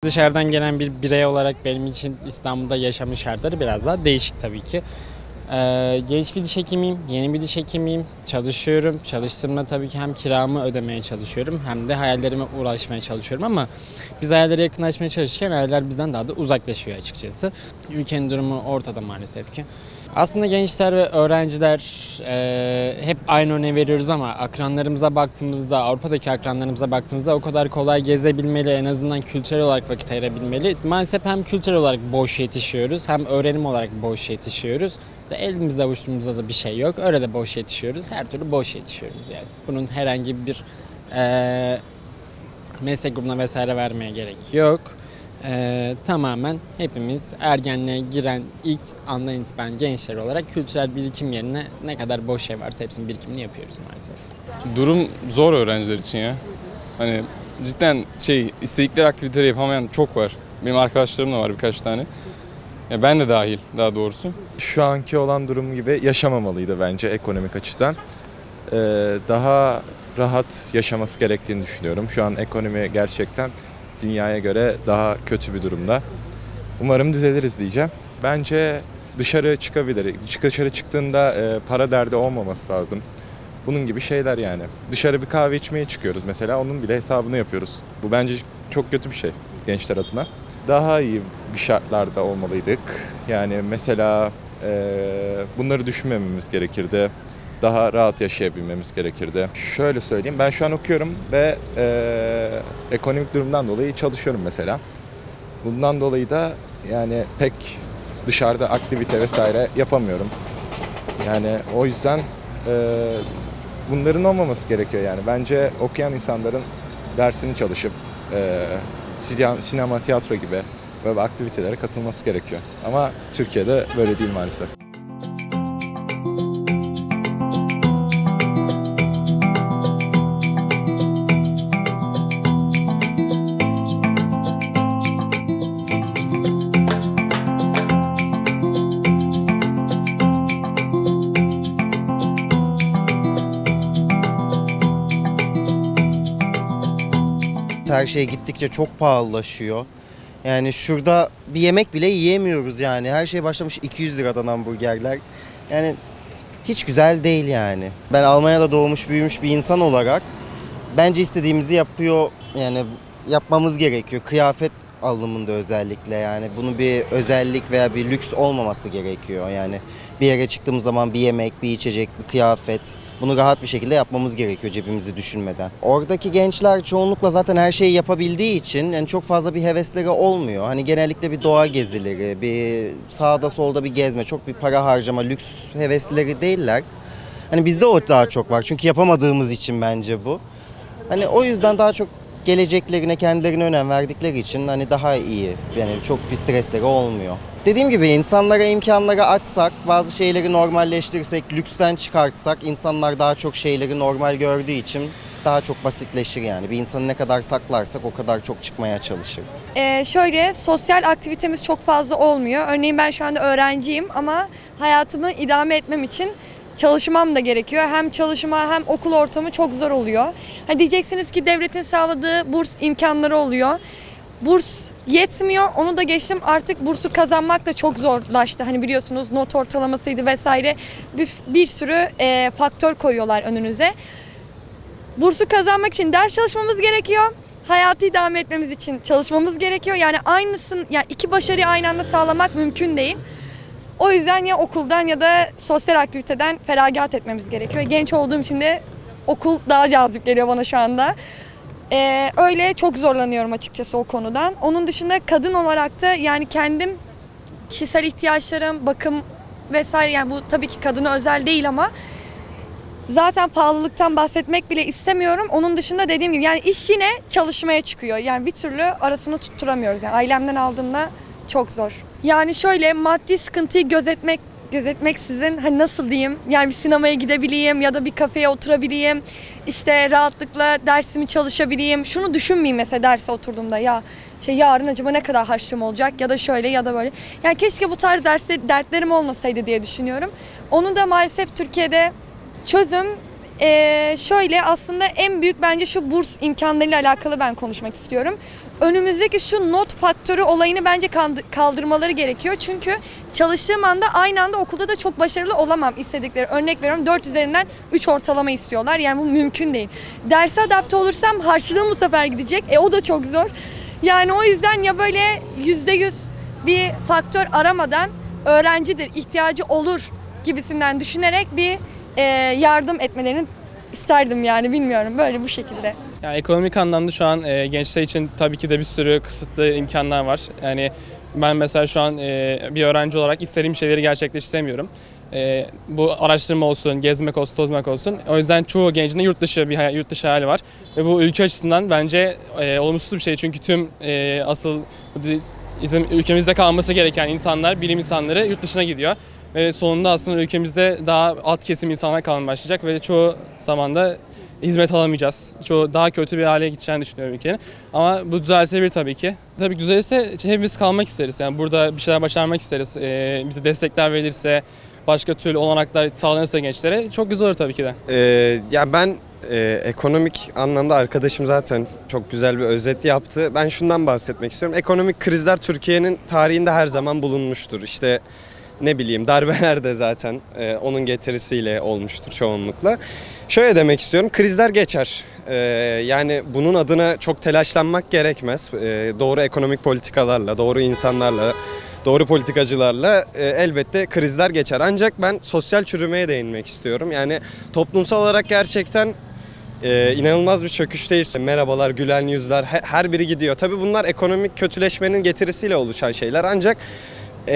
Dışarıdan gelen bir birey olarak benim için İstanbul'da yaşamın şartları biraz daha değişik tabii ki. Genç bir diş hekimiyim, yeni bir diş hekimiyim, çalışıyorum. Çalıştığımda tabii ki hem kiramı ödemeye çalışıyorum hem de hayallerime ulaşmaya çalışıyorum ama biz hayallere yakınlaşmaya çalışırken hayaller bizden daha da uzaklaşıyor açıkçası. Ülkenin durumu ortada maalesef ki. Aslında gençler ve öğrenciler hep aynı örneği veriyoruz ama akranlarımıza baktığımızda, Avrupa'daki akranlarımıza baktığımızda o kadar kolay gezebilmeli, en azından kültürel olarak vakit ayırabilmeli. Maalesef hem kültürel olarak boş yetişiyoruz hem öğrenim olarak boş yetişiyoruz. Elimizde avuçumuzda da bir şey yok. Öyle de boş yetişiyoruz. Her türlü boş yetişiyoruz yani. Bunun herhangi bir meslek grubuna vesaire vermeye gerek yok. Tamamen hepimiz ergenliğe giren ilk andan itibaren gençler olarak kültürel birikim yerine ne kadar boş şey varsa hepsinin birikimini yapıyoruz maalesef. Durum zor öğrenciler için ya. Hani cidden istedikleri aktiviteleri yapamayan çok var. Benim arkadaşlarım da var birkaç tane. Ya ben de dahil daha doğrusu. Şu anki olan durum gibi yaşamamalıydı bence ekonomik açıdan. Daha rahat yaşaması gerektiğini düşünüyorum. Şu an ekonomi gerçekten dünyaya göre daha kötü bir durumda. Umarım düzeliriz diyeceğim. Bence dışarı çıkabilir. Dışarı çıktığında para derdi olmaması lazım. Bunun gibi şeyler yani. Dışarı bir kahve içmeye çıkıyoruz mesela. Onun bile hesabını yapıyoruz. Bu bence çok kötü bir şey gençler adına. Daha iyi bir şartlarda olmalıydık. Yani mesela bunları düşünmememiz gerekirdi. Daha rahat yaşayabilmemiz gerekirdi. Şöyle söyleyeyim, ben şu an okuyorum ve ekonomik durumdan dolayı çalışıyorum mesela. Bundan dolayı da yani pek dışarıda aktivite vesaire yapamıyorum. Yani o yüzden bunların olmaması gerekiyor yani. Bence okuyan insanların dersini çalışıp sinema, tiyatro gibi böyle aktivitelere katılması gerekiyor. Ama Türkiye'de böyle değil maalesef. Her şey gittikçe çok pahalılaşıyor. Yani şurada bir yemek bile yiyemiyoruz yani. Her şey başlamış 200 liradan hamburgerler. Yani hiç güzel değil yani. Ben Almanya'da doğmuş büyümüş bir insan olarak bence istediğimizi yapıyor yani yapmamız gerekiyor. Kıyafet alımında özellikle yani bunun bir özellik veya bir lüks olmaması gerekiyor. Yani bir yere çıktığımız zaman bir yemek, bir içecek, bir kıyafet bunu rahat bir şekilde yapmamız gerekiyor cebimizi düşünmeden. Oradaki gençler çoğunlukla zaten her şeyi yapabildiği için yani çok fazla bir hevesleri olmuyor. Hani genellikle bir doğa gezileri, bir sağda solda bir gezme, çok bir para harcama, lüks hevesleri değiller. Hani bizde o daha çok var çünkü yapamadığımız için bence bu. Hani o yüzden daha çok geleceklerine, kendilerine önem verdikleri için hani daha iyi. Yani çok bir stresleri olmuyor. Dediğim gibi insanlara imkanları açsak, bazı şeyleri normalleştirirsek, lüksten çıkartsak insanlar daha çok şeyleri normal gördüğü için daha çok basitleşir yani. Bir insanı ne kadar saklarsak o kadar çok çıkmaya çalışır. Şöyle sosyal aktivitemiz çok fazla olmuyor. Örneğin ben şu anda öğrenciyim ama hayatımı idame etmem için çalışmam da gerekiyor. Hem çalışma hem okul ortamı çok zor oluyor. Ha diyeceksiniz ki devletin sağladığı burs imkanları oluyor. Burs yetmiyor. Onu da geçtim. Artık bursu kazanmak da çok zorlaştı. Hani biliyorsunuz not ortalamasıydı vesaire. Bir sürü faktör koyuyorlar önünüze. Bursu kazanmak için ders çalışmamız gerekiyor. Hayatı idame etmemiz için çalışmamız gerekiyor. Yani aynısını, yani iki başarıyı aynı anda sağlamak mümkün değil. O yüzden ya okuldan ya da sosyal aktiviteden feragat etmemiz gerekiyor. Genç olduğum için de okul daha cazip geliyor bana şu anda. Öyle çok zorlanıyorum açıkçası o konudan. Onun dışında kadın olarak da yani kendim kişisel ihtiyaçlarım, bakım vesaire yani bu tabii ki kadına özel değil ama zaten pahalılıktan bahsetmek bile istemiyorum. Onun dışında dediğim gibi yani iş yine çalışmaya çıkıyor. Yani bir türlü arasını tutturamıyoruz. Yani ailemden aldığımda çok zor. Yani şöyle maddi sıkıntıyı gözetmeksizin hani nasıl diyeyim yani bir sinemaya gidebileyim ya da bir kafeye oturabileyim. İşte rahatlıkla dersimi çalışabileyim. Şunu düşünmeyeyim mesela derse oturduğumda ya yarın acaba ne kadar harçlığım olacak ya da şöyle ya da böyle. Yani keşke bu tarz dertlerim olmasaydı diye düşünüyorum. Onu da maalesef Türkiye'de çözüm Şöyle aslında en büyük bence şu burs imkanlarıyla alakalı ben konuşmak istiyorum. Önümüzdeki şu not faktörü olayını bence kaldırmaları gerekiyor. Çünkü çalıştığım anda aynı anda okulda da çok başarılı olamam istedikleri. Örnek veriyorum 4 üzerinden 3 ortalama istiyorlar. Yani bu mümkün değil. Derse adapte olursam harçlığım bu sefer gidecek. O da çok zor. Yani o yüzden ya böyle %100 bir faktör aramadan öğrencidir, ihtiyacı olur gibisinden düşünerek bir yardım etmelerini isterdim yani bilmiyorum böyle bu şekilde. Yani ekonomik anlamda şu an gençler için tabii ki de bir sürü kısıtlı imkanlar var. Yani ben mesela şu an bir öğrenci olarak istediğim şeyleri gerçekleştiremiyorum. Bu araştırma olsun, gezmek olsun, tozmak olsun. O yüzden çoğu gencin de yurt dışı hayali var. Ve bu ülke açısından bence olumsuz bir şey. Çünkü tüm asıl bizim ülkemizde kalması gereken insanlar, bilim insanları yurt dışına gidiyor. Ve sonunda aslında ülkemizde daha alt kesim insanlar kalmaya başlayacak ve çoğu zamanda hizmet alamayacağız. Çoğu daha kötü bir hale gideceğini düşünüyorum ülkenin. Ama bu düzeltebilir tabii ki. Tabii ki düzelirse hepimiz kalmak isteriz. Yani burada bir şeyler başarmak isteriz. Bize destekler verilirse, başka türlü olanaklar sağlanırsa gençlere çok güzel olur tabii ki de. Ya ben ekonomik anlamda arkadaşım zaten çok güzel bir özet yaptı. Ben şundan bahsetmek istiyorum. Ekonomik krizler Türkiye'nin tarihinde her zaman bulunmuştur. İşte ne bileyim darbeler de zaten onun getirisiyle olmuştur çoğunlukla. Şöyle demek istiyorum, krizler geçer. Yani bunun adına çok telaşlanmak gerekmez. Doğru ekonomik politikalarla, doğru insanlarla, doğru politikacılarla elbette krizler geçer. Ancak ben sosyal çürümeye değinmek istiyorum. Yani toplumsal olarak gerçekten inanılmaz bir çöküşteyiz. Merhabalar, gülen yüzler, her biri gidiyor. Tabii bunlar ekonomik kötüleşmenin getirisiyle oluşan şeyler. Ancak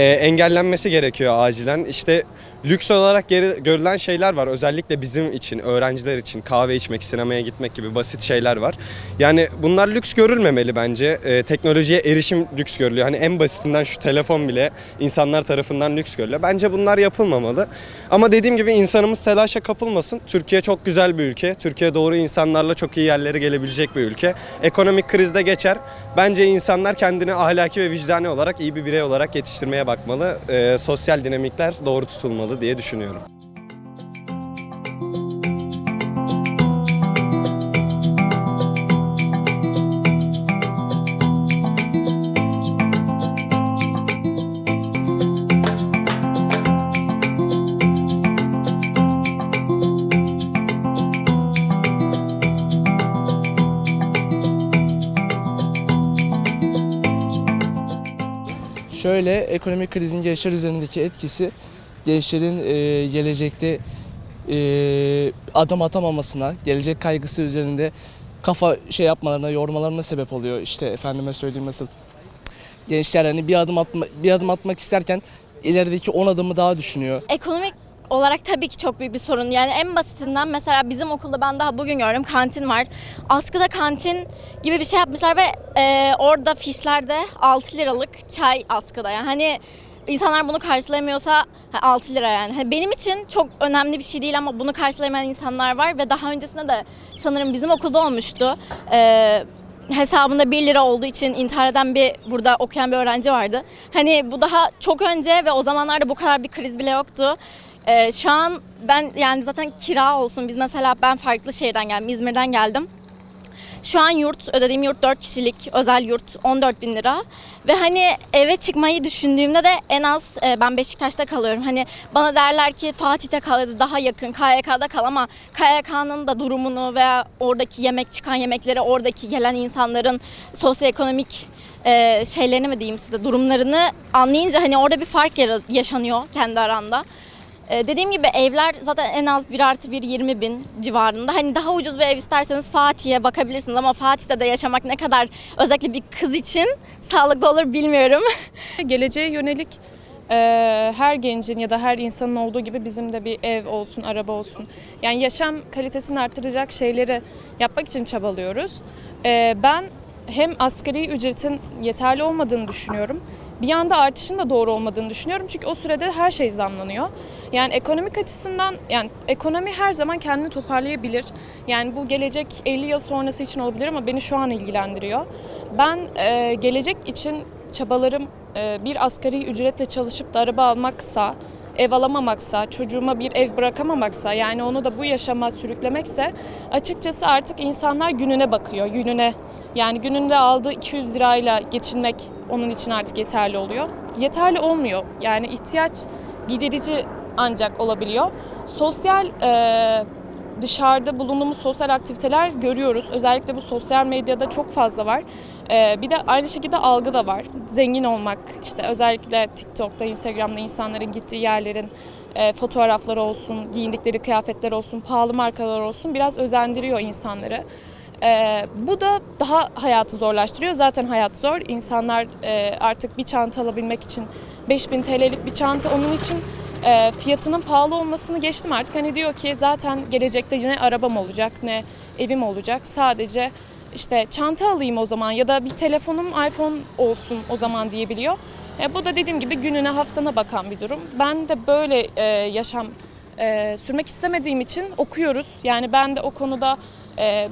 engellenmesi gerekiyor acilen. İşte lüks olarak görülen şeyler var. Özellikle bizim için, öğrenciler için kahve içmek, sinemaya gitmek gibi basit şeyler var. Yani bunlar lüks görülmemeli bence. Teknolojiye erişim lüks görülüyor. Hani en basitinden şu telefon bile insanlar tarafından lüks görülüyor. Bence bunlar yapılmamalı. Ama dediğim gibi insanımız telaşa kapılmasın. Türkiye çok güzel bir ülke. Türkiye doğru insanlarla çok iyi yerlere gelebilecek bir ülke. Ekonomik krizde geçer. Bence insanlar kendini ahlaki ve vicdani olarak iyi bir birey olarak yetiştirmeye bakmalı. Sosyal dinamikler doğru tutulmalı diye düşünüyorum. Şöyle, ekonomik krizin gençler üzerindeki etkisi gençlerin gelecekte adım atamamasına, gelecek kaygısı üzerinde kafa yapmalarına, yormalarına sebep oluyor. İşte efendime söyleyeyim nasıl gençler hani bir adım atmak isterken ilerideki 10 adımı daha düşünüyor. Ekonomik olarak tabii ki çok büyük bir sorun. Yani en basitinden mesela bizim okulda ben daha bugün gördüm kantin var. Askıda kantin gibi bir şey yapmışlar ve orada fişlerde 6 liralık çay askıda. Yani hani insanlar bunu karşılayamıyorsa 6 lira yani. Hani benim için çok önemli bir şey değil ama bunu karşılayamayan insanlar var ve daha öncesinde de sanırım bizim okulda olmuştu. Hesabında 1 lira olduğu için intihar eden burada okuyan bir öğrenci vardı. Hani bu daha çok önce ve o zamanlarda bu kadar bir kriz bile yoktu. Şu an ben yani zaten kira olsun biz mesela ben farklı şehirden geldim, İzmir'den geldim. Şu an ödediğim yurt 4 kişilik özel yurt 14.000 lira ve hani eve çıkmayı düşündüğümde de en az ben Beşiktaş'ta kalıyorum. Hani bana derler ki Fatih'te kal daha yakın KYK'da kal ama KYK'nın da durumunu veya oradaki çıkan yemekleri oradaki gelen insanların sosyoekonomik şeylerini mi diyeyim size durumlarını anlayınca hani orada bir fark yaşanıyor kendi aranda. Dediğim gibi evler zaten en az 1+1 20.000 civarında. Hani daha ucuz bir ev isterseniz Fatih'e bakabilirsiniz ama Fatih'te de yaşamak ne kadar özellikle bir kız için sağlıklı olur bilmiyorum. Geleceğe yönelik her gencin ya da her insanın olduğu gibi bizim de bir ev olsun, araba olsun. Yani yaşam kalitesini artıracak şeyleri yapmak için çabalıyoruz. Ben hem asgari ücretin yeterli olmadığını düşünüyorum. Bir yanda artışın da doğru olmadığını düşünüyorum. Çünkü o sürede her şey zamlanıyor. Yani ekonomik açısından yani ekonomi her zaman kendini toparlayabilir. Yani bu gelecek 50 yıl sonrası için olabilir ama beni şu an ilgilendiriyor. Ben gelecek için çabalarım bir asgari ücretle çalışıp da araba almaksa ev alamamaksa, çocuğuma bir ev bırakamamaksa, yani onu da bu yaşama sürüklemekse açıkçası artık insanlar gününe bakıyor, gününe. Yani gününde aldığı 200 lirayla geçinmek onun için artık yeterli oluyor. Yeterli olmuyor. Yani ihtiyaç giderici ancak olabiliyor. Sosyal dışarıda bulunduğumuz sosyal aktiviteler görüyoruz. Özellikle bu sosyal medyada çok fazla var. Bir de aynı şekilde algı da var. Zengin olmak, işte özellikle TikTok'ta, Instagram'da insanların gittiği yerlerin fotoğrafları olsun, giyindikleri kıyafetler olsun, pahalı markalar olsun biraz özendiriyor insanları. Bu da daha hayatı zorlaştırıyor. Zaten hayat zor. İnsanlar artık bir çanta alabilmek için 5.000 TL'lik bir çanta onun için fiyatının pahalı olmasını geçtim artık. Hani diyor ki zaten gelecekte ne arabam olacak ne evim olacak. Sadece işte çanta alayım o zaman ya da bir telefonum iPhone olsun o zaman diyebiliyor. Bu da dediğim gibi gününe haftana bakan bir durum. Ben de böyle yaşam sürmek istemediğim için okuyoruz. Yani ben de o konuda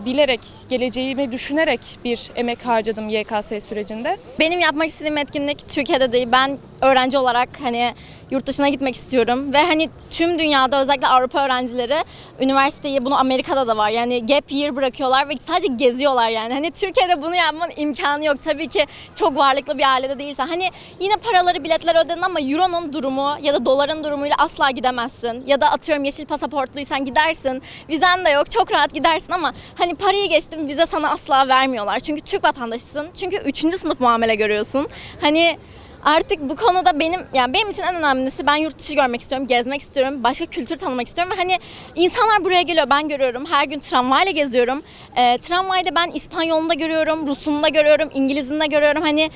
bilerek, geleceğimi düşünerek bir emek harcadım YKS sürecinde. Benim yapmak istediğim etkinlik Türkiye'de değil. Ben öğrenci olarak hani yurt dışına gitmek istiyorum ve hani tüm dünyada özellikle Avrupa öğrencileri üniversiteyi, bunu Amerika'da da var. Yani gap year bırakıyorlar ve sadece geziyorlar yani. Hani Türkiye'de bunu yapmanın imkanı yok. Tabii ki çok varlıklı bir ailede değilsen. Hani yine paraları, biletler ödedin ama euronun durumu ya da doların durumuyla asla gidemezsin. Ya da atıyorum yeşil pasaportluysan gidersin. Vizen de yok, çok rahat gidersin ama hani parayı geçtim, vize sana asla vermiyorlar. Çünkü Türk vatandaşısın. Çünkü 3. sınıf muamele görüyorsun. Hani artık bu konuda benim için en önemlisi, ben yurt dışı görmek istiyorum, gezmek istiyorum, başka kültür tanımak istiyorum ve hani insanlar buraya geliyor, ben görüyorum, her gün tramvayla geziyorum. Tramvayda ben İspanyolunu da görüyorum, Rusunu da görüyorum, İngilizini de görüyorum. Hani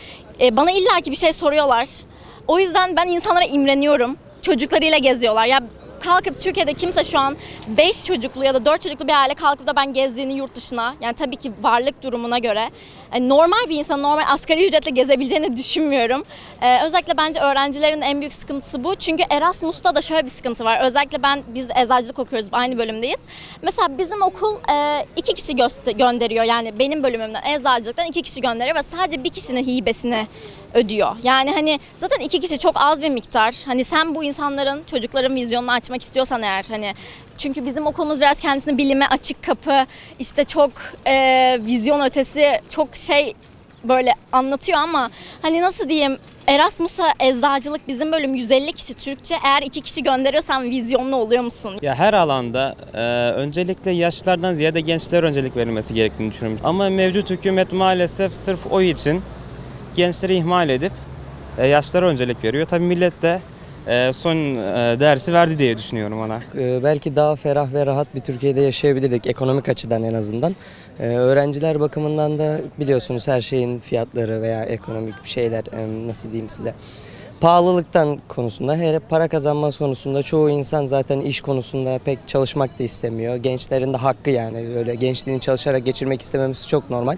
bana illaki bir şey soruyorlar. O yüzden ben insanlara imreniyorum. Çocuklarıyla geziyorlar. Ya kalkıp Türkiye'de kimse şu an 5 çocuklu ya da 4 çocuklu bir aile kalkıp da ben gezdiğini yurt dışına, yani tabii ki varlık durumuna göre normal bir insan normal asgari ücretle gezebileceğini düşünmüyorum. Özellikle bence öğrencilerin en büyük sıkıntısı bu. Çünkü Erasmus'ta da şöyle bir sıkıntı var. Özellikle biz eczacılık okuyoruz, aynı bölümdeyiz. Mesela bizim okul 2 kişi gönderiyor. Yani benim bölümümden, eczacılıktan 2 kişi gönderiyor ve sadece bir kişinin hibesini ödüyor. Yani hani zaten 2 kişi çok az bir miktar. Hani sen bu insanların, çocukların vizyonunu açmak istiyorsan eğer, hani çünkü bizim okulumuz biraz kendisini bilime açık kapı, işte çok vizyon ötesi, çok böyle anlatıyor ama hani nasıl diyeyim, Erasmus'a eczacılık bizim bölüm 150 kişi Türkçe, eğer 2 kişi gönderiyorsan vizyonlu oluyor musun? Ya her alanda öncelikle yaşlılardan ziyade gençlere öncelik verilmesi gerektiğini düşünüyorum. Ama mevcut hükümet maalesef sırf oy için gençleri ihmal edip yaşlara öncelik veriyor. Tabii millet de son dersi verdi diye düşünüyorum ona. Belki daha ferah ve rahat bir Türkiye'de yaşayabilirdik ekonomik açıdan en azından. Öğrenciler bakımından da biliyorsunuz her şeyin fiyatları veya ekonomik bir şeyler, nasıl diyeyim size, pahalılıktan konusunda, hele para kazanma konusunda çoğu insan zaten iş konusunda pek çalışmak da istemiyor. Gençlerin de hakkı, yani öyle gençliğini çalışarak geçirmek istememesi çok normal.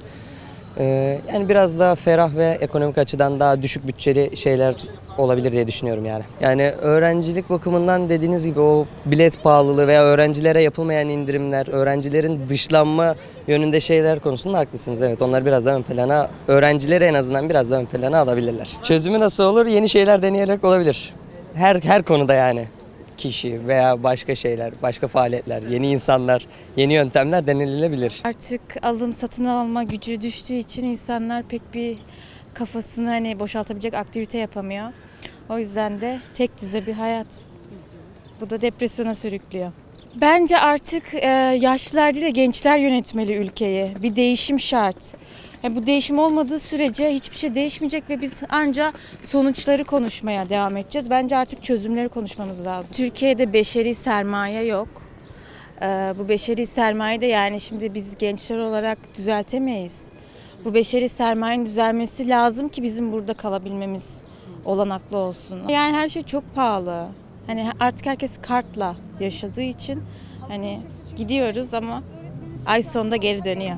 Yani biraz daha ferah ve ekonomik açıdan daha düşük bütçeli şeyler olabilir diye düşünüyorum yani. Yani öğrencilik bakımından dediğiniz gibi o bilet pahalılığı veya öğrencilere yapılmayan indirimler, öğrencilerin dışlanma yönünde şeyler konusunda haklısınız. Evet, onları biraz daha ön plana, öğrencileri en azından biraz daha ön plana alabilirler. Çözümü nasıl olur? Yeni şeyler deneyerek olabilir. Her konuda yani. Kişi veya başka şeyler, başka faaliyetler, yeni insanlar, yeni yöntemler denilebilir. Artık alım satın alma gücü düştüğü için insanlar pek bir kafasını hani boşaltabilecek aktivite yapamıyor. O yüzden de tek düze bir hayat. Bu da depresyona sürüklüyor. Bence artık yaşlılar değil de gençler yönetmeli ülkeyi. Bir değişim şart. Yani bu değişim olmadığı sürece hiçbir şey değişmeyecek ve biz ancak sonuçları konuşmaya devam edeceğiz. Bence artık çözümleri konuşmamız lazım. Türkiye'de beşeri sermaye yok. Bu beşeri sermaye de yani şimdi biz gençler olarak düzeltemeyiz. Bu beşeri sermayenin düzelmesi lazım ki bizim burada kalabilmemiz olanaklı olsun. Yani her şey çok pahalı. Hani artık herkes kartla yaşadığı için hani gidiyoruz ama ay sonunda geri dönüyor.